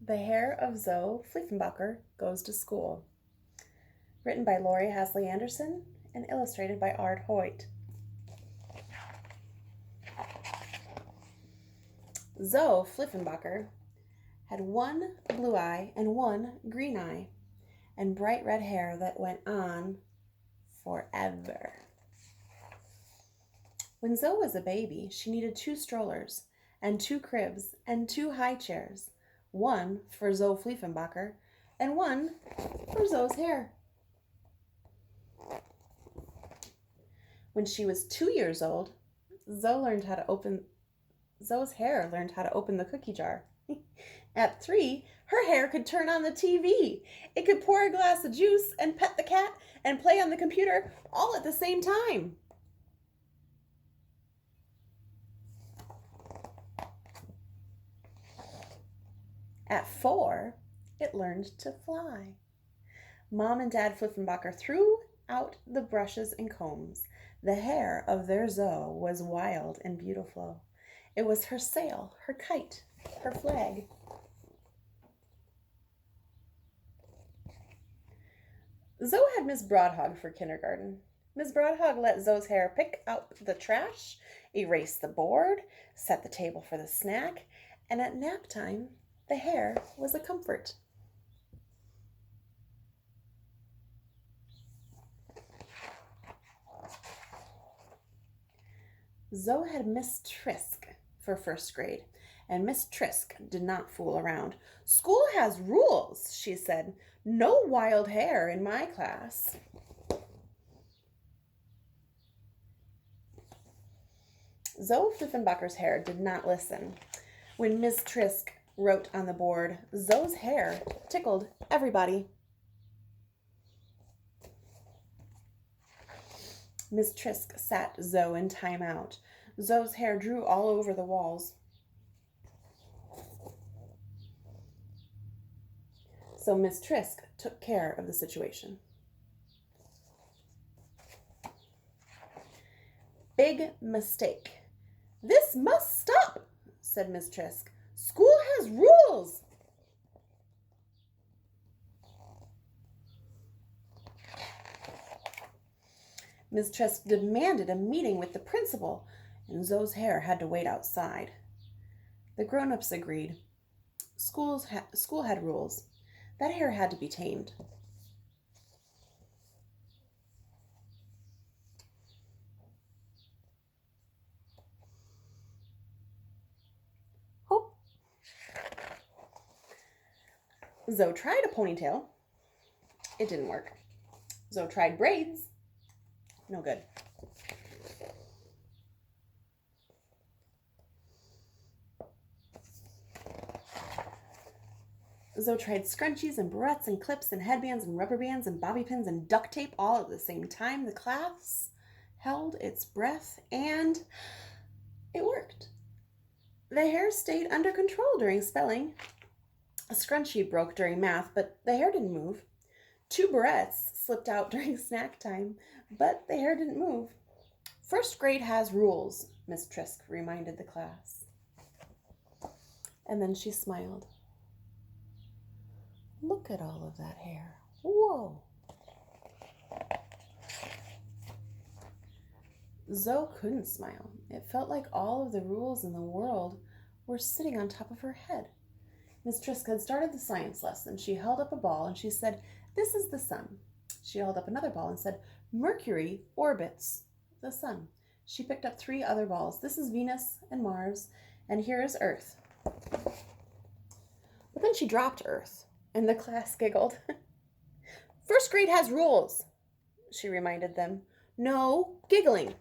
The Hair of Zoe Fleefenbacher Goes to School. Written by Lori Hasley Anderson and illustrated by Art Hoyt. Zoe Fleefenbacher had one blue eye and one green eye, and bright red hair that went on forever. When Zoe was a baby, she needed 2 strollers and 2 cribs and 2 high chairs, one for Zoe Fleefenbacher and one for Zoe's hair. When she was 2 years old, Zoe's hair learned how to open the cookie jar. At 3, her hair could turn on the TV. It could pour a glass of juice and pet the cat and play on the computer all at the same time. At 4, it learned to fly. Mom and Dad Fleefenbacher threw out the brushes and combs. The hair of their Zoe was wild and beautiful. It was her sail, her kite, her flag. Zoe had Miss Broadhog for kindergarten. Miss Broadhog let Zoe's hair pick out the trash, erase the board, set the table for the snack, and at nap time, the hair was a comfort. Zoe had Miss Trisk for first grade, and Miss Trisk did not fool around. "School has rules," she said. "No wild hair in my class." Zoe Fleefenbacher's hair did not listen. When Miss Trisk wrote on the board, Zoe's hair tickled everybody. Miss Trisk sat Zoe in timeout. Zoe's hair drew all over the walls. So Miss Trisk took care of the situation. "Big mistake. This must stop," said Miss Trisk. "School has rules." Miss Trisk demanded a meeting with the principal, and Zoe's hair had to wait outside. The grown-ups agreed. School had rules. That hair had to be tamed. Hope. Zoe tried a ponytail. It didn't work. Zoe tried braids. No good. Zoe tried scrunchies and barrettes and clips and headbands and rubber bands and bobby pins and duct tape all at the same time. The class held its breath, and it worked. The hair stayed under control during spelling. A scrunchie broke during math, but the hair didn't move. 2 barrettes slipped out during snack time, but the hair didn't move. "First grade has rules," Miss Trisk reminded the class. And then she smiled. "Look at all of that hair. Whoa." Zoe couldn't smile. It felt like all of the rules in the world were sitting on top of her head. Miss Trisk had started the science lesson. She held up a ball and she said, "This is the sun." She held up another ball and said, "Mercury orbits the sun." She picked up 3 other balls. "This is Venus and Mars, and here is Earth." But then she dropped Earth, and the class giggled. "First grade has rules," she reminded them. "No giggling."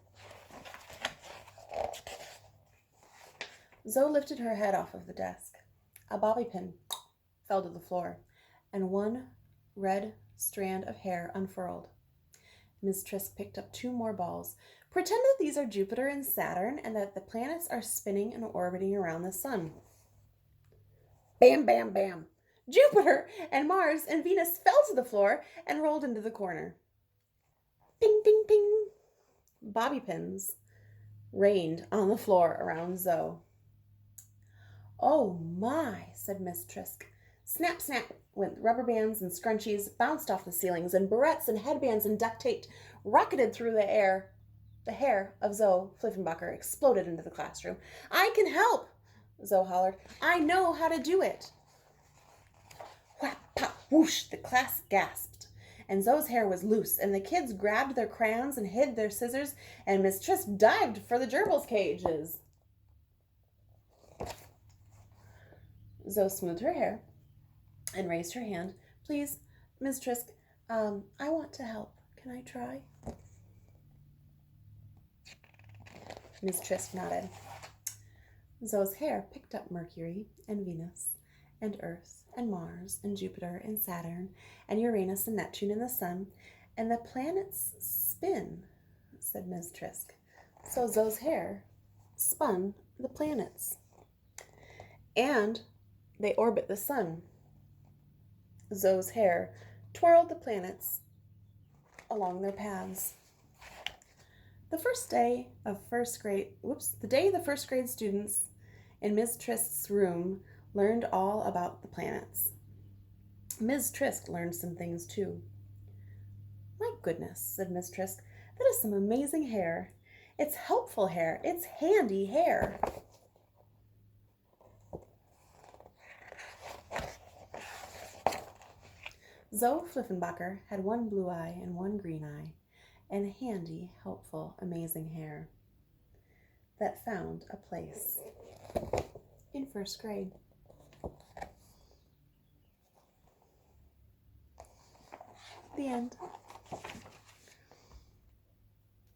Zoe lifted her head off of the desk. A bobby pin fell to the floor, and one red strand of hair unfurled. Miss Trisk picked up 2 more balls. "Pretend that these are Jupiter and Saturn and that the planets are spinning and orbiting around the sun." Bam, bam, bam. Jupiter and Mars and Venus fell to the floor and rolled into the corner. Ping, ping, ping. Bobby pins rained on the floor around Zoe. "Oh my," said Miss Trisk. Snap, snap went rubber bands and scrunchies, bounced off the ceilings, and barrettes and headbands and duct tape rocketed through the air. The hair of Zoe Fleefenbacher exploded into the classroom. I can help, Zoe hollered. I know how to do it. Whap, pop, whoosh, the class gasped. And Zoe's hair was loose, and the kids grabbed their crayons and hid their scissors, and Miss Trisk dived for the gerbils cages. Zoe smoothed her hair and raised her hand. Please, Miss Trisk, I want to help. Can I try? Miss Trisk nodded. Zoe's hair picked up Mercury and Venus and Earth and Mars and Jupiter and Saturn and Uranus and Neptune and the Sun, and the planets spin, said Miss Trisk. So Zoe's hair spun the planets. And they orbit the sun. Zoe's hair twirled the planets along their paths. The day the first grade students in Ms. Trisk's room learned all about the planets. Ms. Trisk learned some things too. My goodness, said Ms. Trisk, that is some amazing hair. It's helpful hair. It's handy hair. Zoe Fleefenbacher had one blue eye and one green eye, and handy, helpful, amazing hair that found a place in first grade. The end.